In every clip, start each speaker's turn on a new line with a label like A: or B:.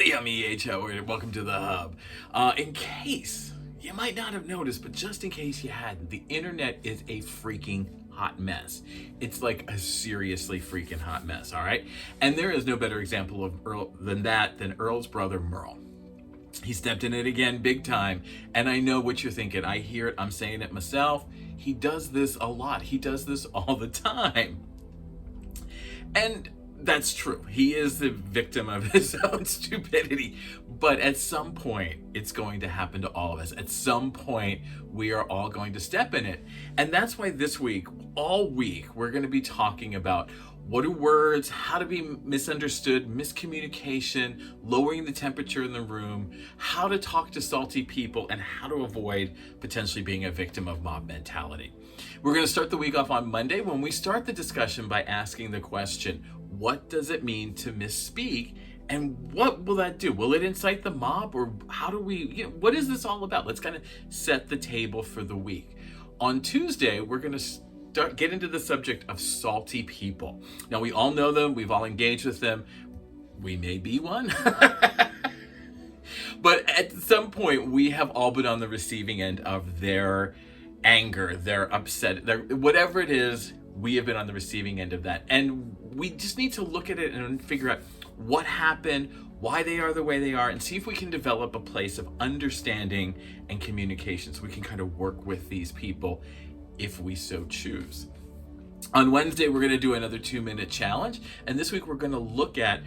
A: everybody, I'm EHO, and welcome to the Hub. In case you might not have noticed, but just in case you hadn't, the internet is a freaking hot mess. It's like a seriously freaking hot mess, all right? And there is no better example of than Earl's brother, Merle. He stepped in it again big time, and I know what you're thinking. I hear it, I'm saying it myself. He does this a lot. He does this all the time. And that's true. He is the victim of his own stupidity. But at some point, it's going to happen to all of us. At some point, we are all going to step in it. And that's why this week, all week, we're going to be talking about what are words, how to be misunderstood, miscommunication, lowering the temperature in the room, how to talk to salty people, and how to avoid potentially being a victim of mob mentality. We're going to start the week off on Monday when we start the discussion by asking the question, what does it mean to misspeak? And what will that do? Will it incite the mob, or how do we, what is this all about? Let's kind of set the table for the week. On Tuesday, we're going to get into the subject of salty people. Now, we all know them. We've all engaged with them. We may be one. But at some point, we have all been on the receiving end of their anger, their upset, whatever it is, we have been on the receiving end of that. And we just need to look at it and figure out what happened, why they are the way they are, and see if we can develop a place of understanding and communication so we can kind of work with these people if we so choose. On Wednesday, we're going to do another 2-minute challenge. And this week, we're going to look at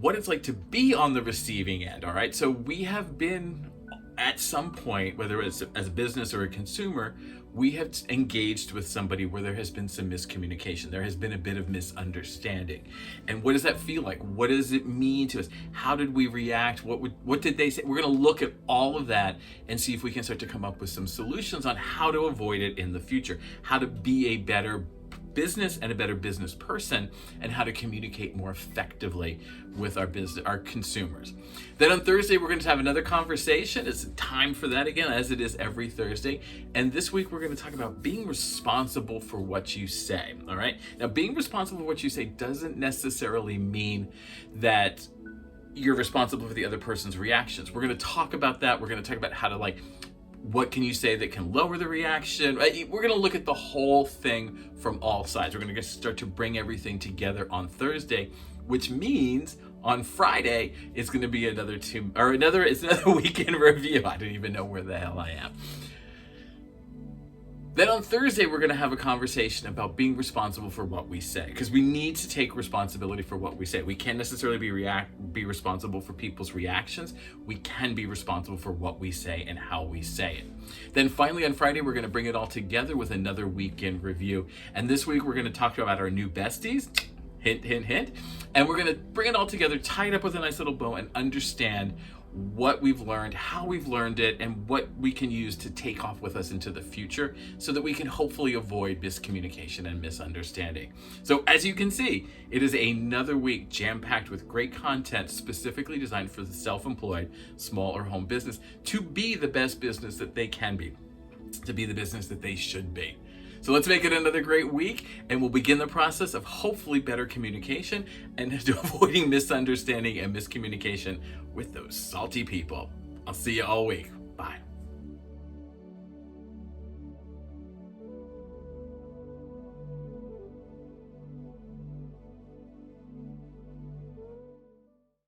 A: what it's like to be on the receiving end. All right. So we have been at some point, whether it's as a business or a consumer, we have engaged with somebody where there has been some miscommunication. There has been a bit of misunderstanding. And what does that feel like? What does it mean to us? How did we react? What did they say? We're going to look at all of that and see if we can start to come up with some solutions on how to avoid it in the future, how to be a better business and a better business person, and how to communicate more effectively with our consumers. Then on Thursday, we're going to have another conversation. It's time for that again, as it is every Thursday. And this week, we're going to talk about being responsible for what you say. All right. Now, being responsible for what you say doesn't necessarily mean that you're responsible for the other person's reactions. We're going to talk about that. We're going to talk about how to what can you say that can lower the reaction? We're going to look at the whole thing from all sides. We're going to start to bring everything together on Thursday, which means on Friday it's going to be another weekend review. I don't even know where the hell I am. Then on Thursday, we're going to have a conversation about being responsible for what we say, because we need to take responsibility for what we say. We can't necessarily be responsible for people's reactions. We can be responsible for what we say and how we say it. Then finally on Friday, we're going to bring it all together with another weekend review. And this week, we're going to talk about our new besties. Hint, hint, hint. And we're going to bring it all together, tie it up with a nice little bow, and understand what we've learned, how we've learned it, and what we can use to take off with us into the future so that we can hopefully avoid miscommunication and misunderstanding. So as you can see, it is another week jam-packed with great content specifically designed for the self-employed, small or home business to be the best business that they can be, to be the business that they should be. So let's make it another great week, and we'll begin the process of hopefully better communication and avoiding misunderstanding and miscommunication with those salty people. I'll see you all week.